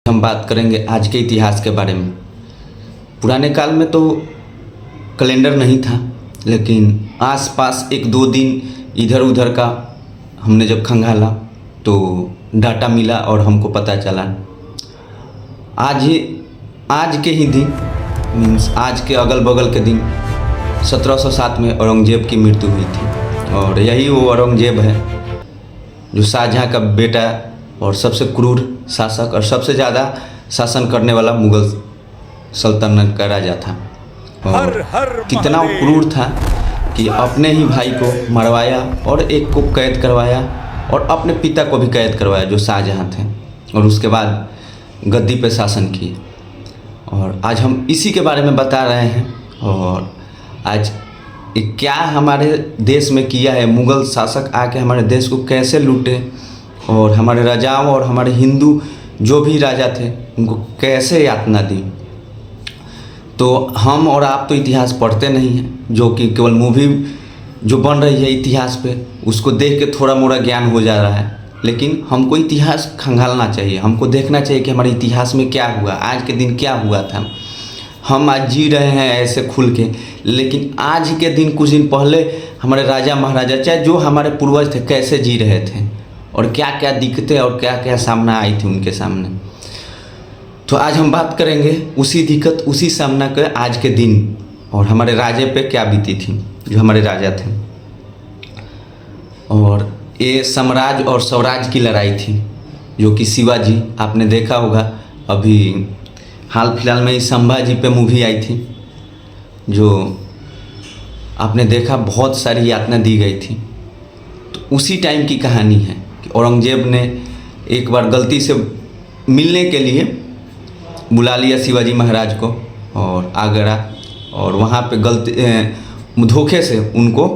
हम बात करेंगे आज के इतिहास के बारे में। पुराने काल में तो कैलेंडर नहीं था, लेकिन आसपास एक दो दिन इधर उधर का हमने जब खंगाला तो डाटा मिला और हमको पता चला आज के ही दिन मीन्स आज के अगल बगल के दिन 1707 में औरंगजेब की मृत्यु हुई थी। और यही वो औरंगजेब है जो शाहजहाँ का बेटा और सबसे क्रूर शासक और सबसे ज़्यादा शासन करने वाला मुगल सल्तनत का राजा था। और कितना क्रूर था कि अपने ही भाई को मरवाया और एक को कैद करवाया और अपने पिता को भी कैद करवाया जो शाहजहाँ थे, और उसके बाद गद्दी पे शासन किए। और आज हम इसी के बारे में बता रहे हैं। और आज क्या हमारे देश में किया है, मुगल शासक आके हमारे देश को कैसे लूटे और हमारे राजाओं और हमारे हिंदू जो भी राजा थे उनको कैसे यातना दी। तो हम और आप तो इतिहास पढ़ते नहीं हैं, जो कि केवल मूवी जो बन रही है इतिहास पे उसको देख के थोड़ा मोड़ा ज्ञान हो जा रहा है, लेकिन हमको इतिहास खंगालना चाहिए। हमको देखना चाहिए कि हमारे इतिहास में क्या हुआ, आज के दिन क्या हुआ था। हम आज जी रहे हैं ऐसे खुल के, लेकिन आज के दिन कुछ दिन पहले हमारे राजा महाराजा चाहे जो हमारे पूर्वज थे कैसे जी रहे थे और क्या क्या दिक्कतें और क्या क्या सामना आई थी उनके सामने। तो आज हम बात करेंगे उसी दिक्कत उसी सामना के आज के दिन और हमारे राजे पे क्या बीती थी जो हमारे राजा थे। और ये साम्राज्य और स्वराज की लड़ाई थी जो कि शिवाजी, आपने देखा होगा अभी हाल फिलहाल में ही संभाजी पे मूवी आई थी जो आपने देखा, बहुत सारी यातना दी गई थी। तो उसी टाइम की कहानी है कि औरंगजेब ने एक बार गलती से मिलने के लिए बुला लिया शिवाजी महाराज को और आगरा, और वहाँ पे गलती धोखे से उनको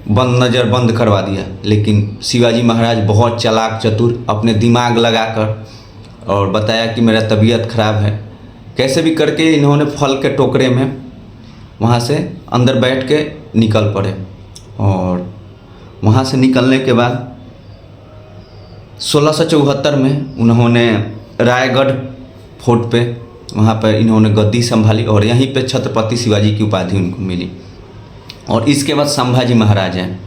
नज़र बंद करवा दिया। लेकिन शिवाजी महाराज बहुत चालाक चतुर, अपने दिमाग लगाकर और बताया कि मेरा तबीयत ख़राब है, कैसे भी करके इन्होंने फल के टोकरे में वहाँ से अंदर बैठ के निकल पड़े। और वहाँ से निकलने के बाद 1674 में उन्होंने रायगढ़ फोर्ट पे वहाँ पर इन्होंने गद्दी संभाली और यहीं पे छत्रपति शिवाजी की उपाधि उनको मिली। और इसके बाद संभाजी महाराज हैं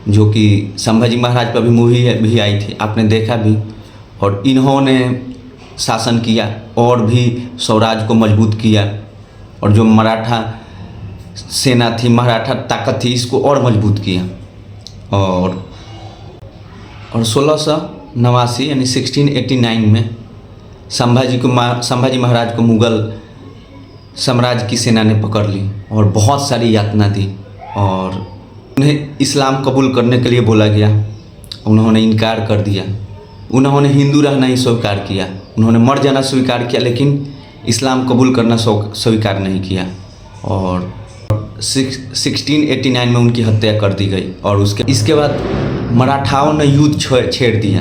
जो कि संभाजी महाराज पर भी मूवी भी आई थी, आपने देखा भी। और इन्होंने शासन किया और भी स्वराज को मजबूत किया, और जो मराठा सेना थी, मराठा ताकत थी, इसको और मजबूत किया। और 1689 यानी 1689 में संभाजी महाराज को मुगल साम्राज्य की सेना ने पकड़ ली और बहुत सारी यातना दी और उन्हें इस्लाम कबूल करने के लिए बोला गया। उन्होंने इनकार कर दिया, उन्होंने हिंदू रहना ही स्वीकार किया, उन्होंने मर जाना स्वीकार किया, लेकिन इस्लाम कबूल करना स्वीकार नहीं किया। और 1689 में उनकी हत्या कर दी गई। और इसके बाद मराठाओं ने युद्ध छेड़ दिया।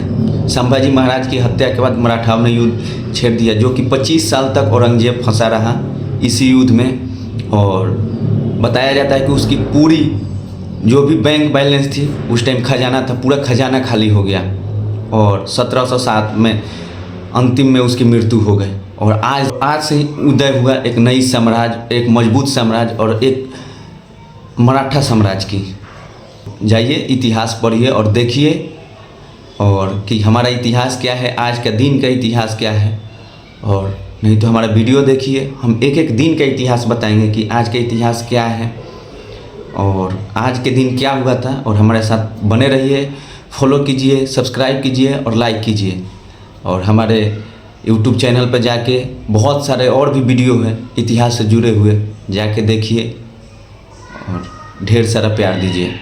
संभाजी महाराज की हत्या के बाद मराठाओं ने युद्ध छेड़ दिया, जो कि 25 साल तक औरंगजेब फंसा रहा इसी युद्ध में। और बताया जाता है कि उसकी पूरी जो भी बैंक बैलेंस थी उस टाइम खजाना था, पूरा खजाना खाली हो गया। और 1707 में अंतिम में उसकी मृत्यु हो गई। और आज से ही उदय हुआ एक नई साम्राज्य, एक मजबूत साम्राज्य और एक मराठा साम्राज्य की। जाइए इतिहास पढ़िए और देखिए और कि हमारा इतिहास क्या है, आज का दिन का इतिहास क्या है। और नहीं तो हमारा वीडियो देखिए, हम एक एक दिन का इतिहास बताएंगे कि आज का इतिहास क्या है और आज के दिन क्या हुआ था। और हमारे साथ बने रहिए, फॉलो कीजिए, सब्सक्राइब कीजिए और लाइक कीजिए। और हमारे यूट्यूब चैनल पर जाके बहुत सारे और भी वीडियो हैं इतिहास से जुड़े हुए, जाके देखिए और ढेर सारा प्यार दीजिए।